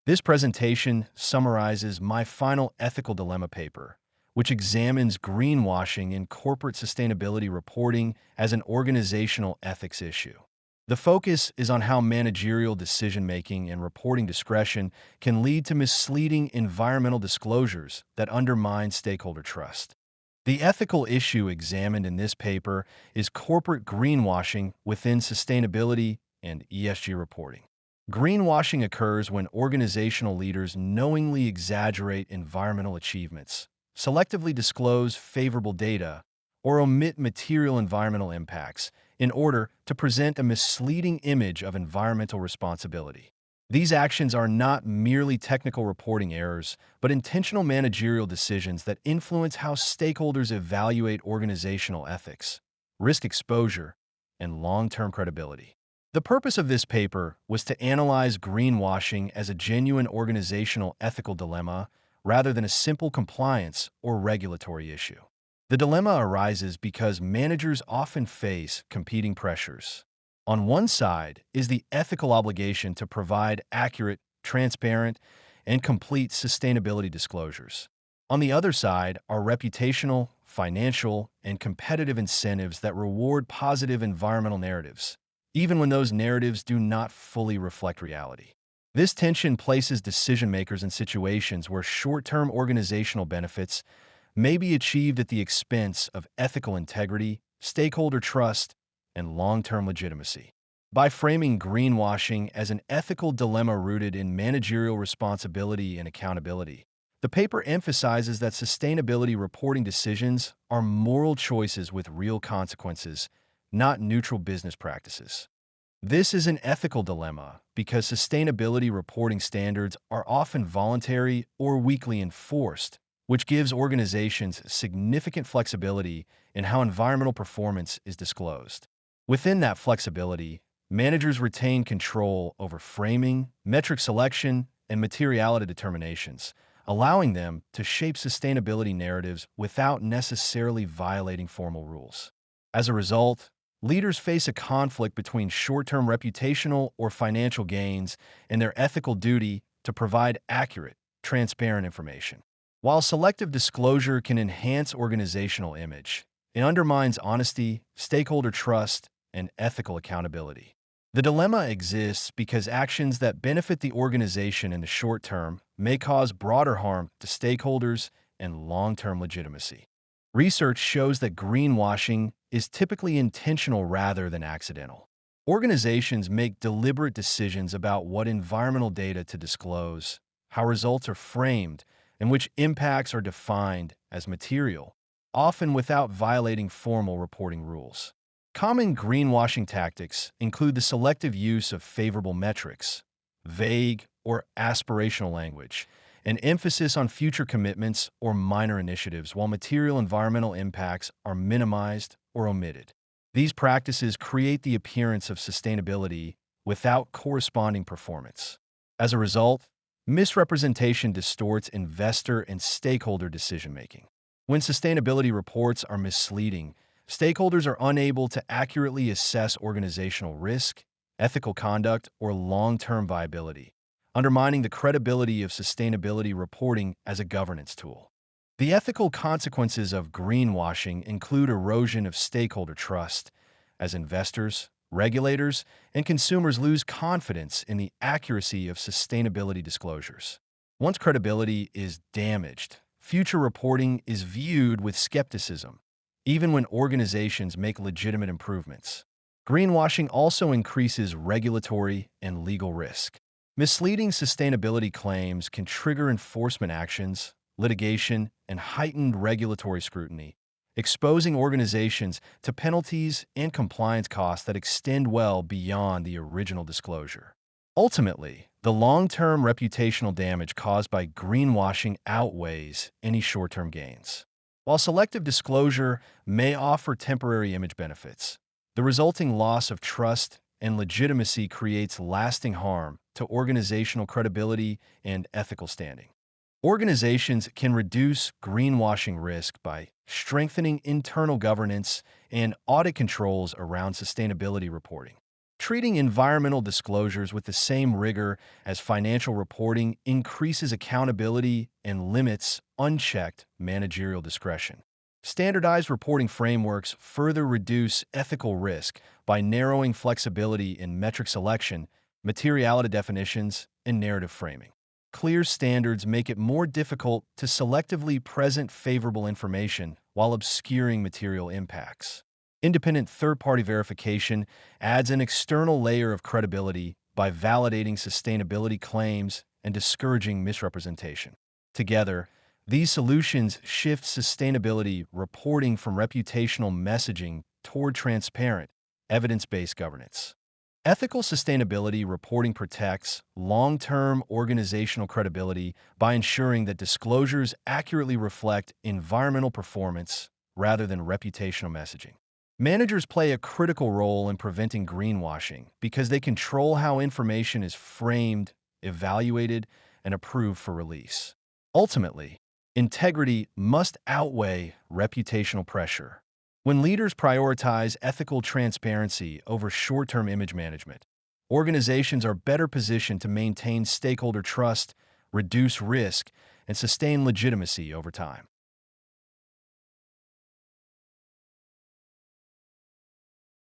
This presentation summarizes my final ethical dilemma paper, which examines greenwashing in corporate sustainability reporting as an organizational ethics issue. The focus is on how managerial decision-making and reporting discretion can lead to misleading environmental disclosures that undermine stakeholder trust. The ethical issue examined in this paper is corporate greenwashing within sustainability and ESG reporting. Greenwashing occurs when organizational leaders knowingly exaggerate environmental achievements, selectively disclose favorable data, or omit material environmental impacts in order to present a misleading image of environmental responsibility. These actions are not merely technical reporting errors, but intentional managerial decisions that influence how stakeholders evaluate organizational ethics, risk exposure, and long-term credibility. The purpose of this paper was to analyze greenwashing as a genuine organizational ethical dilemma rather than a simple compliance or regulatory issue. The dilemma arises because managers often face competing pressures. On one side is the ethical obligation to provide accurate, transparent, and complete sustainability disclosures. On the other side are reputational, financial, and competitive incentives that reward positive environmental narratives, even when those narratives do not fully reflect reality. This tension places decision-makers in situations where short-term organizational benefits may be achieved at the expense of ethical integrity, stakeholder trust, and long-term legitimacy. By framing greenwashing as an ethical dilemma rooted in managerial responsibility and accountability, the paper emphasizes that sustainability reporting decisions are moral choices with real consequences, not neutral business practices. This is an ethical dilemma because sustainability reporting standards are often voluntary or weakly enforced, which gives organizations significant flexibility in how environmental performance is disclosed. Within that flexibility, managers retain control over framing, metric selection, and materiality determinations, allowing them to shape sustainability narratives without necessarily violating formal rules. As a result, leaders face a conflict between short-term reputational or financial gains and their ethical duty to provide accurate, transparent information. While selective disclosure can enhance organizational image, it undermines honesty, stakeholder trust, and ethical accountability. The dilemma exists because actions that benefit the organization in the short term may cause broader harm to stakeholders and long-term legitimacy. Research shows that greenwashing is typically intentional rather than accidental. Organizations make deliberate decisions about what environmental data to disclose, how results are framed, and which impacts are defined as material, often without violating formal reporting rules. Common greenwashing tactics include the selective use of favorable metrics, vague or aspirational language, and emphasis on future commitments or minor initiatives while material environmental impacts are minimized or omitted. These practices create the appearance of sustainability without corresponding performance. As a result, misrepresentation distorts investor and stakeholder decision-making. When sustainability reports are misleading, stakeholders are unable to accurately assess organizational risk, ethical conduct, or long-term viability, undermining the credibility of sustainability reporting as a governance tool. The ethical consequences of greenwashing include erosion of stakeholder trust, as investors, regulators, and consumers lose confidence in the accuracy of sustainability disclosures. Once credibility is damaged, future reporting is viewed with skepticism, even when organizations make legitimate improvements. Greenwashing also increases regulatory and legal risk. Misleading sustainability claims can trigger enforcement actions, litigation, and heightened regulatory scrutiny, exposing organizations to penalties and compliance costs that extend well beyond the original disclosure. Ultimately, the long-term reputational damage caused by greenwashing outweighs any short-term gains. While selective disclosure may offer temporary image benefits, the resulting loss of trust and legitimacy creates lasting harm to organizational credibility and ethical standing. Organizations can reduce greenwashing risk by strengthening internal governance and audit controls around sustainability reporting. Treating environmental disclosures with the same rigor as financial reporting increases accountability and limits unchecked managerial discretion. Standardized reporting frameworks further reduce ethical risk by narrowing flexibility in metric selection, materiality definitions, and narrative framing. Clear standards make it more difficult to selectively present favorable information while obscuring material impacts. Independent third-party verification adds an external layer of credibility by validating sustainability claims and discouraging misrepresentation. Together, these solutions shift sustainability reporting from reputational messaging toward transparent, evidence-based governance. Ethical sustainability reporting protects long-term organizational credibility by ensuring that disclosures accurately reflect environmental performance rather than reputational messaging. Managers play a critical role in preventing greenwashing because they control how information is framed, evaluated, and approved for release. Ultimately, integrity must outweigh reputational pressure. When leaders prioritize ethical transparency over short-term image management, organizations are better positioned to maintain stakeholder trust, reduce risk, and sustain legitimacy over time.